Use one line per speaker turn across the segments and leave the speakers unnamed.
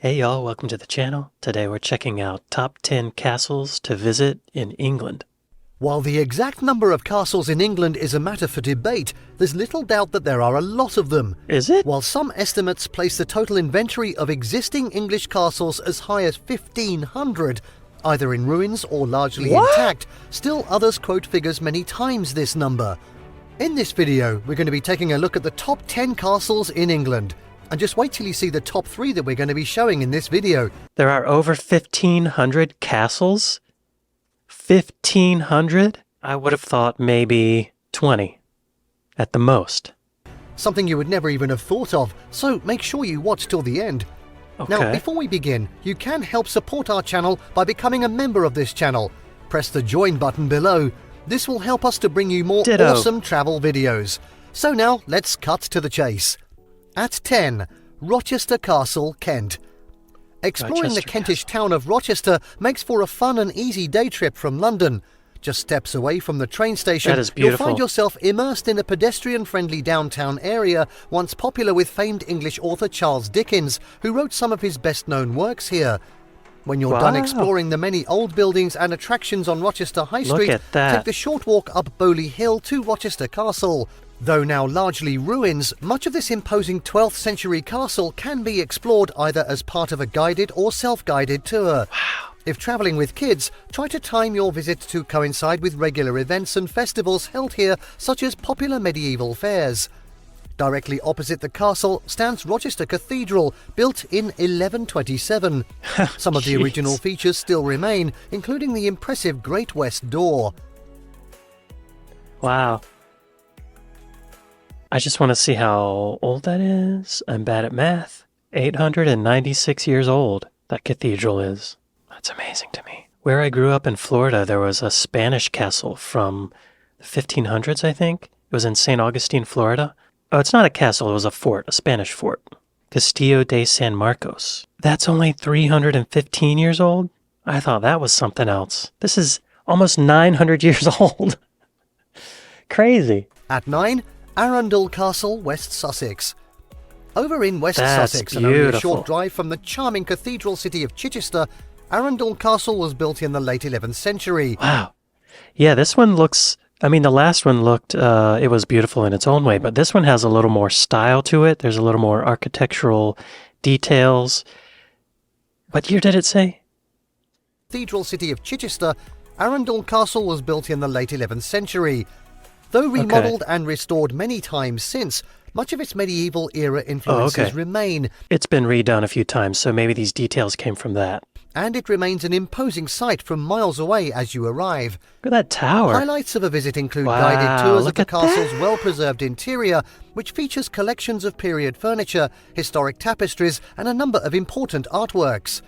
Hey y'all, welcome to the channel. Today we're checking out top 10 castles to visit in England.
While the exact number of castles in England is a matter for debate, there's little doubt that there are a lot of them.
Is it?
While some estimates place the total inventory of existing English castles as high as 1,500, either in ruins or largely intact, still others quote figures many times this number. In this video, we're going to be taking a look at the top 10 castles in England. And just wait till you see the top 3 that we're going to be showing in this video.
There are over 1,500 castles? 1,500? I would have thought maybe 20 at the most.
Something you would never even have thought of, so make sure you watch till the end.
Okay.
Now, before we begin, you can help support our channel by becoming a member of this channel. Press the join button below. This will help us to bring you more awesome travel videos. So now, let's cut to the chase. At 10, Rochester Castle, Kent. Exploring the Kentish town of Rochester makes for a fun and easy day trip from London. Just steps away from the train station, you'll find yourself immersed in a pedestrian-friendly downtown area once popular with famed English author Charles Dickens, who wrote some of his best-known works here. When you're done exploring the many old buildings and attractions on Rochester High Street, take the short walk up Bowley Hill to Rochester Castle. Though now largely ruins, much of this imposing 12th century castle can be explored either as part of a guided or self-guided tour.
Wow.
If travelling with kids, try to time your visit to coincide with regular events and festivals held here, such as popular medieval fairs. Directly opposite the castle stands Rochester Cathedral, built in 1127. Some of the original features still remain, including the impressive Great West Door.
Wow. I just want to see how old that is. I'm bad at math. 896 years old, that cathedral is. That's amazing to me. Where I grew up in Florida, there was a Spanish castle from the 1500s, I think. It was in St. Augustine, Florida. Oh, it's not a castle, it was a fort, a Spanish fort. Castillo de San Marcos. That's only 315 years old? I thought that was something else. This is almost 900 years old. Crazy.
At 9, Arundel Castle, West Sussex. Over in West Sussex, and only a short drive from the charming cathedral city of Chichester, Arundel Castle was built in the late 11th century.
Wow. Yeah, this one looks... I mean, the last one looked... it was beautiful in its own way, but this one has a little more style to it. There's a little more architectural details. What year did it say?
Cathedral city of Chichester, Arundel Castle was built in the late 11th century. Though remodeled and restored many times since, much of its medieval era influences remain.
It's been redone a few times, so maybe these details came from that.
And it remains an imposing sight from miles away as you arrive.
Look at that tower.
Highlights of a visit include guided tours of the castle's well-preserved interior, which features collections of period furniture, historic tapestries, and a number of important artworks.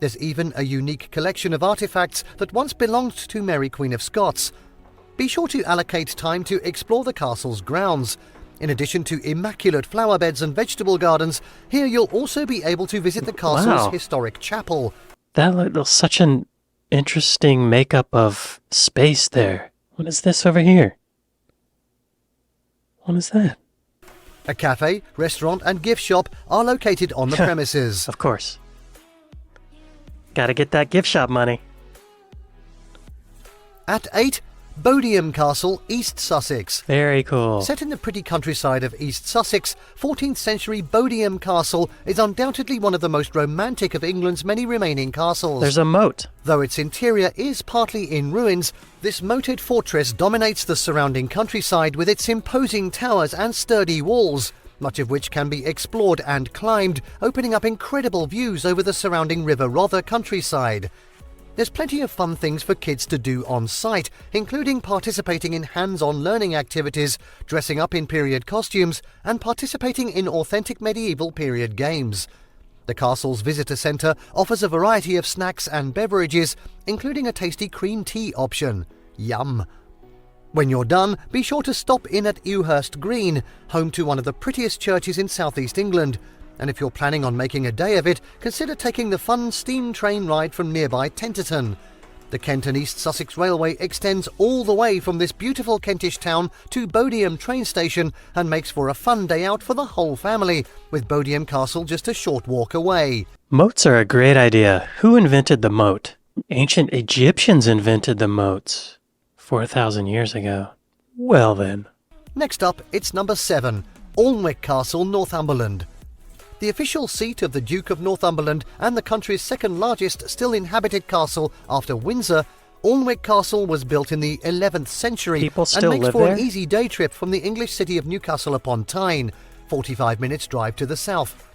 There's even a unique collection of artifacts that once belonged to Mary Queen of Scots. Be sure to allocate time to explore the castle's grounds. In addition to immaculate flower beds and vegetable gardens, here you'll also be able to visit the castle's historic chapel.
That was such an interesting makeup of space there. What is this over here? What is that?
A cafe, restaurant and gift shop are located on the premises.
Of course. Gotta get that gift shop money.
At 8, Bodiam Castle, East Sussex.
Very cool.
Set in the pretty countryside of East Sussex, 14th century Bodiam Castle is undoubtedly one of the most romantic of England's many remaining castles.
There's a moat.
Though its interior is partly in ruins, this moated fortress dominates the surrounding countryside with its imposing towers and sturdy walls, much of which can be explored and climbed, opening up incredible views over the surrounding River Rother countryside. There's plenty of fun things for kids to do on site, including participating in hands-on learning activities, dressing up in period costumes, and participating in authentic medieval period games. The castle's visitor centre offers a variety of snacks and beverages, including a tasty cream tea option. Yum! When you're done, be sure to stop in at Ewhurst Green, home to one of the prettiest churches in southeast England. And if you're planning on making a day of it, consider taking the fun steam train ride from nearby Tenterton. The Kent and East Sussex Railway extends all the way from this beautiful Kentish town to Bodiam train station and makes for a fun day out for the whole family, with Bodiam Castle just a short walk away.
Moats are a great idea. Who invented the moat? Ancient Egyptians invented the moats 4,000 years ago. Well then.
Next up, it's number 7, Allwick Castle, Northumberland. The official seat of the Duke of Northumberland and the country's second largest still inhabited castle after Windsor, Allwick Castle was built in the 11th century
People
and
still
makes
live
for
there?
an easy day trip from the English city of Newcastle upon Tyne, 45 minutes drive to the south.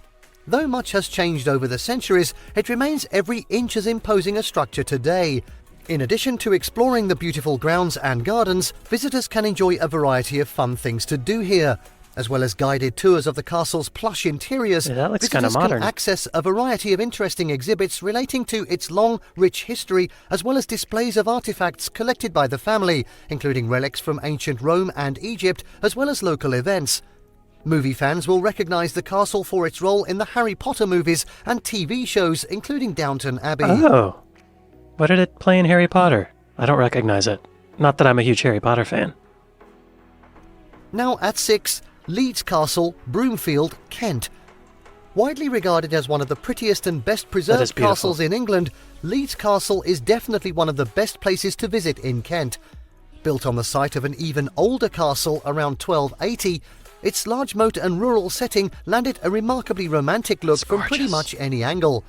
Though much has changed over the centuries, it remains every inch as imposing a structure today. In addition to exploring the beautiful grounds and gardens, visitors can enjoy a variety of fun things to do here. As well as guided tours of the castle's plush interiors,
Yeah, that looks kinda
visitors
modern.
can access a variety of interesting exhibits relating to its long, rich history, as well as displays of artifacts collected by the family, including relics from ancient Rome and Egypt, as well as local events. Movie fans will recognise the castle for its role in the Harry Potter movies and TV shows, including Downton Abbey.
Oh. What did it play in Harry Potter? I don't recognize it. Not that I'm a huge Harry Potter fan.
Now at 6, Leeds Castle, Broomfield, Kent. Widely regarded as one of the prettiest and best
That is
preserved
beautiful.
castles in England, Leeds Castle is definitely one of the best places to visit in Kent. Built on the site of an even older castle around 1280, its large moat and rural setting landed a remarkably romantic look from pretty
gorgeous.
much any angle.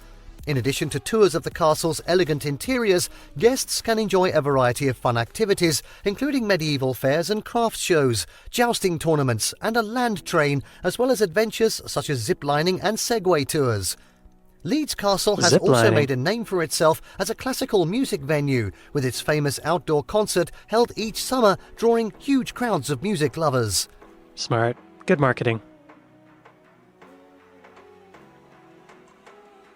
In addition to tours of the castle's elegant interiors, guests can enjoy a variety of fun activities, including medieval fairs and crafts shows, jousting tournaments, and a land train, as well as adventures such as ziplining and Segway tours. Leeds Castle has also
Ziplining.
made a name for itself as a classical music venue, with its famous outdoor concert held each summer, drawing huge crowds of music lovers.
Smart. Good marketing.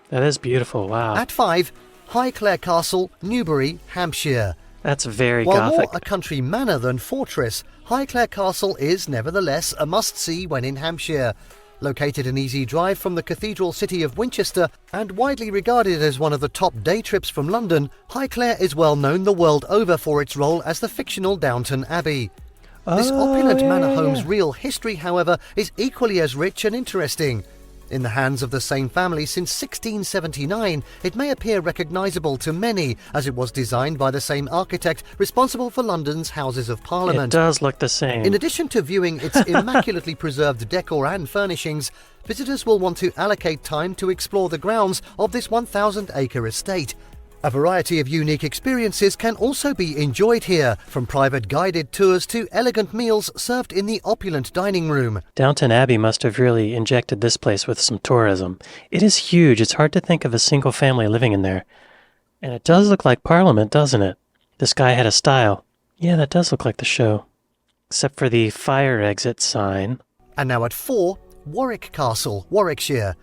That is beautiful. Wow.
At 5, Highclere Castle, Newbury, Hampshire.
That's very
While
gothic.
more a country manor than fortress, Highclere Castle is nevertheless a must-see when in Hampshire. Located an easy drive from the cathedral city of Winchester and widely regarded as one of the top day trips from London, Highclere is well known the world over for its role as the fictional Downton Abbey. This opulent manor home's real history, however, is equally as rich and interesting. In the hands of the same family since 1679, it may appear recognisable to many, as it was designed by the same architect responsible for London's Houses of
It
Parliament.
does look the same.
In addition to viewing its immaculately preserved decor and furnishings, visitors will want to allocate time to explore the grounds of this 1,000-acre estate. A variety of unique experiences can also be enjoyed here, from private guided tours to elegant meals served in the opulent dining room.
Downton Abbey must have really injected this place with some tourism. It is huge. It's hard to think of a single family living in there. And it does look like Parliament, doesn't it? This guy had a style. Yeah, that does look like the show. Except for the fire exit sign.
And now at 4, Warwick Castle, Warwickshire.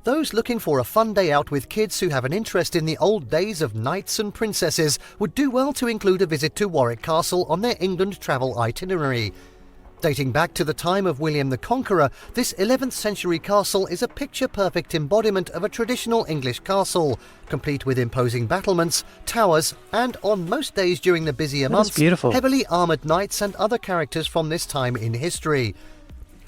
Those looking for a fun day out with kids who have an interest in the old days of knights and princesses would do well to include a visit to Warwick Castle on their England travel itinerary. Dating back to the time of William the Conqueror, this 11th century castle is a picture-perfect embodiment of a traditional English castle, complete with imposing battlements, towers, and on most days during the busier
That is
months,
beautiful.
heavily armoured knights and other characters from this time in history.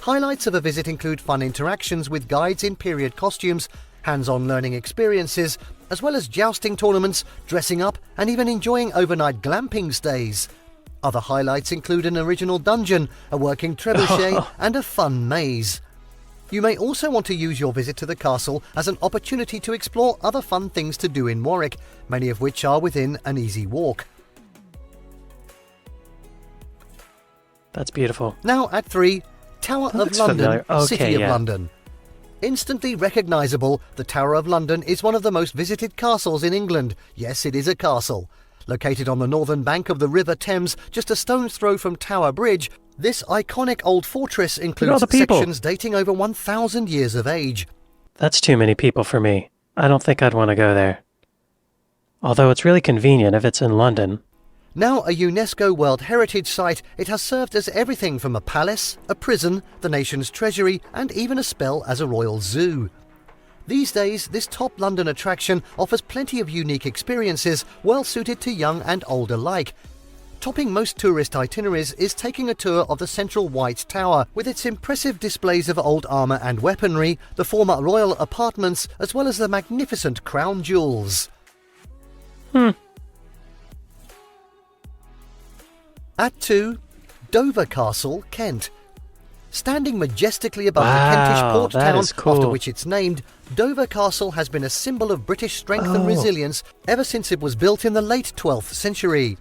Highlights of a visit include fun interactions with guides in period costumes, hands-on learning experiences, as well as jousting tournaments, dressing up, and even enjoying overnight glamping stays. Other highlights include an original dungeon, a working trebuchet, and a fun maze. You may also want to use your visit to the castle as an opportunity to explore other fun things to do in Warwick, many of which are within an easy walk.
That's beautiful.
Now at 3, Tower of
looks
London,
familiar. Okay,
City of
yeah.
London. Instantly recognisable, the Tower of London is one of the most visited castles in England. Yes, it is a castle. Located on the northern bank of the River Thames, just a stone's throw from Tower Bridge, this iconic old fortress
all
includes
the people.
sections dating over 1,000 years of age.
That's too many people for me. I don't think I'd want to go there. Although it's really convenient if it's in London.
Now a UNESCO World Heritage Site, it has served as everything from a palace, a prison, the nation's treasury, and even a spell as a royal zoo. These days, this top London attraction offers plenty of unique experiences well suited to young and old alike. Topping most tourist itineraries is taking a tour of the central White Tower, with its impressive displays of old armour and weaponry, the former royal apartments, as well as the magnificent crown jewels. At 2, Dover Castle, Kent. Standing majestically above the Kentish port town after which it's named, Dover Castle has been a symbol of British strength and resilience ever since it was built in the late 12th century.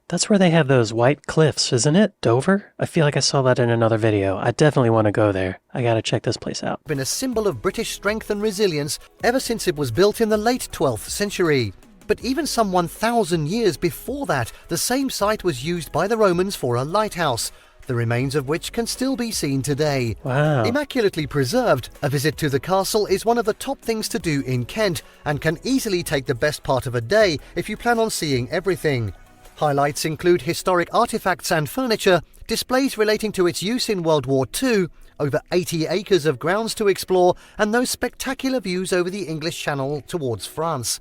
That's where they have those white cliffs, isn't it? Dover? I feel like I saw that in another video. I definitely want to go there. I gotta check this place out.
Been a symbol of British strength and resilience ever since it was built in the late 12th century. But even some 1,000 years before that, the same site was used by the Romans for a lighthouse, the remains of which can still be seen today.
Wow.
Immaculately preserved, a visit to the castle is one of the top things to do in Kent and can easily take the best part of a day if you plan on seeing everything. Highlights include historic artifacts and furniture, displays relating to its use in World War II, over 80 acres of grounds to explore, and those spectacular views over the English Channel towards France.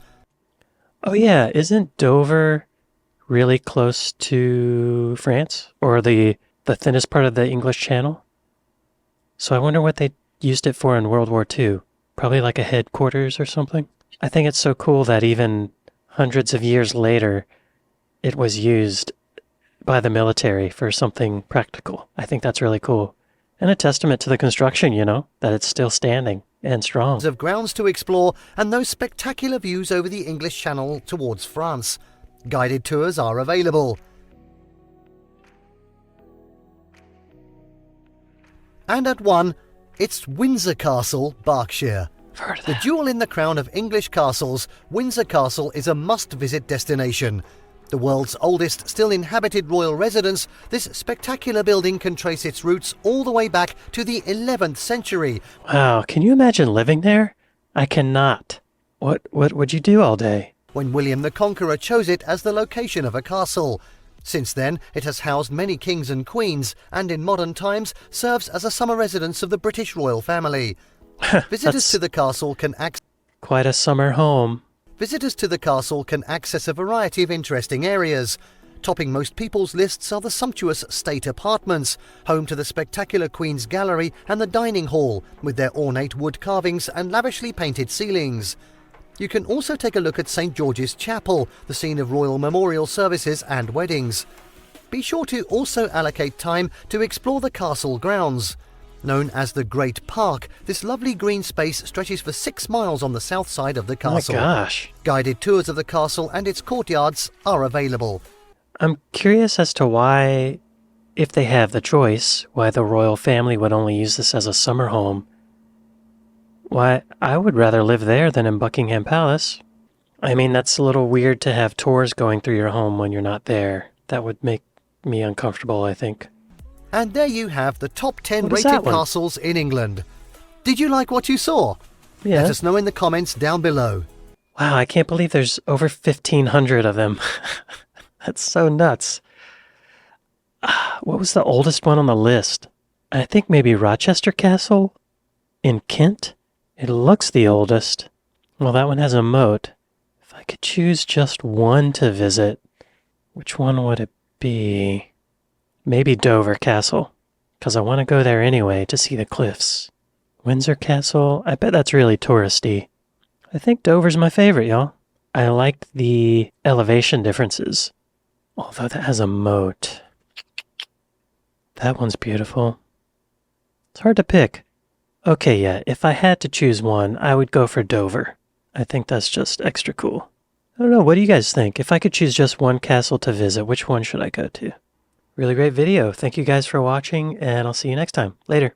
Oh yeah, isn't Dover really close to France? Or the thinnest part of the English Channel? So I wonder what they used it for in World War II. Probably like a headquarters or something? I think it's so cool that even hundreds of years later, it was used by the military for something practical. I think that's really cool. And a testament to the construction, you know, that it's still standing and strong.
Of grounds to explore and those spectacular views over the English Channel towards France. Guided tours are available. And at 1, it's Windsor Castle, Berkshire. The jewel in the crown of English castles, Windsor Castle is a must-visit destination. The world's oldest still inhabited royal residence, this spectacular building can trace its roots all the way back to the 11th century.
Wow, can you imagine living there? I cannot. What would you do all day?
When William the Conqueror chose it as the location of a castle. Since then, it has housed many kings and queens, and in modern times serves as a summer residence of the British royal family. Visitors to the castle can
quite a summer home.
Visitors to the castle can access a variety of interesting areas. Topping most people's lists are the sumptuous state apartments, home to the spectacular Queen's Gallery and the dining hall, with their ornate wood carvings and lavishly painted ceilings. You can also take a look at St. George's Chapel, the scene of royal memorial services and weddings. Be sure to also allocate time to explore the castle grounds. Known as the Great Park, this lovely green space stretches for 6 miles on the south side of the castle.
Oh my gosh.
Guided tours of the castle and its courtyards are available.
I'm curious as to why, if they have the choice, why the royal family would only use this as a summer home. Why, I would rather live there than in Buckingham Palace. I mean, that's a little weird to have tours going through your home when you're not there. That would make me uncomfortable, I think.
And there you have the top 10 rated castles in England. Did you like what you saw?
Yeah.
Let us know in the comments down below.
Wow, I can't believe there's over 1,500 of them. That's so nuts. What was the oldest one on the list? I think maybe Rochester Castle in Kent? It looks the oldest. Well, that one has a moat. If I could choose just one to visit, which one would it be? Maybe Dover Castle, because I want to go there anyway to see the cliffs. Windsor Castle, I bet that's really touristy. I think Dover's my favorite, y'all. I liked the elevation differences, although that has a moat. That one's beautiful. It's hard to pick. Okay, yeah, if I had to choose one, I would go for Dover. I think that's just extra cool. I don't know, what do you guys think? If I could choose just one castle to visit, which one should I go to? Really great video. Thank you guys for watching, and I'll see you next time. Later.